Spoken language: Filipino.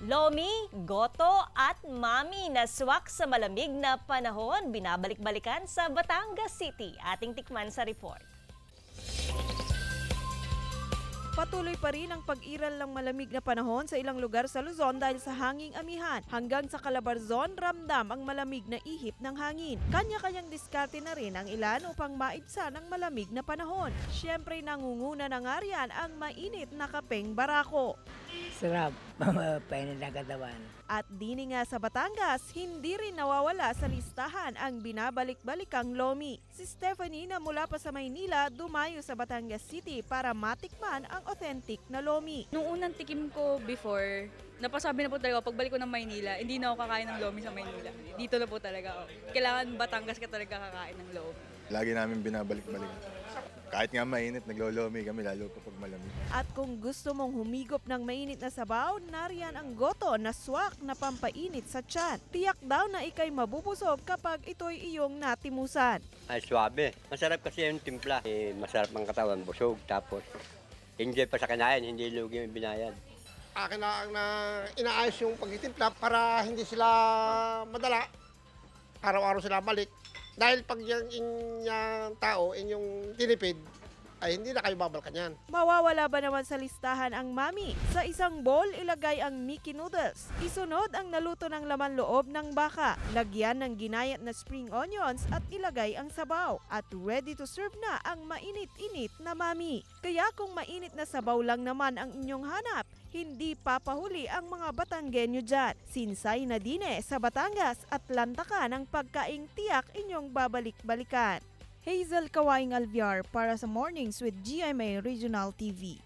Lomi, goto at mami na swak sa malamig na panahon binabalik-balikan sa Batangas City. Ating tikman sa report. Patuloy pa rin ang pag-iral ng malamig na panahon sa ilang lugar sa Luzon dahil sa hanging amihan. Hanggang sa Calabarzon, ramdam ang malamig na ihip ng hangin. Kanya-kanyang diskarte na rin ang ilan upang maibsan ang malamig na panahon. Siyempre nangunguna na nga riyan ang mainit na kapeng barako. Sarap, painit na katawan. At dini nga sa Batangas, hindi rin nawawala sa listahan ang binabalik-balikang lomi. Si Stephanie na mula pa sa Maynila dumayo sa Batangas City para matikman ang authentic na lomi. Nung unang tikim ko before, napasabi na po talaga, pagbalik ko ng Maynila, hindi na ako kakain ng lomi sa Maynila. Dito na po talaga ako. Kailangan Batangas ka talaga kakain ng lomi. Lagi namin binabalik-balikan. Kahit nga mainit, naglolomi kami lalo pa pag malamig. At kung gusto mong humigop ng mainit na sabaw, nariyan ang goto na swak na pampainit sa tiyan. Tiyak daw na ikay mabubusog kapag ito'y iyong natimusan. Ay, suabe. Masarap kasi yung timpla. Masarap ang katawan, busog. Tapos, enjoy pa sa kinain, hindi lugi yung binayad. Akin na inaayos yung pagtitimpla para hindi sila madala. Araw-araw sila balik. Dahil pag yung tao, inyong tinipid, ay hindi na kayo babalkan yan. Mawawala ba naman sa listahan ang mami? Sa isang bowl, ilagay ang Mickey noodles. Isunod ang naluto ng laman loob ng baka. Lagyan ng ginayat na spring onions at ilagay ang sabaw. At ready to serve na ang mainit-init na mami. Kaya kung mainit na sabaw lang naman ang inyong hanap, hindi papahuli ang mga Batanggenyo dyan. Sinsay na dine sa Batangas at lantakan ang pagkaing tiyak inyong babalik-balikan. Hazel Kawaing Alviar para sa Mornings with GMA Regional TV.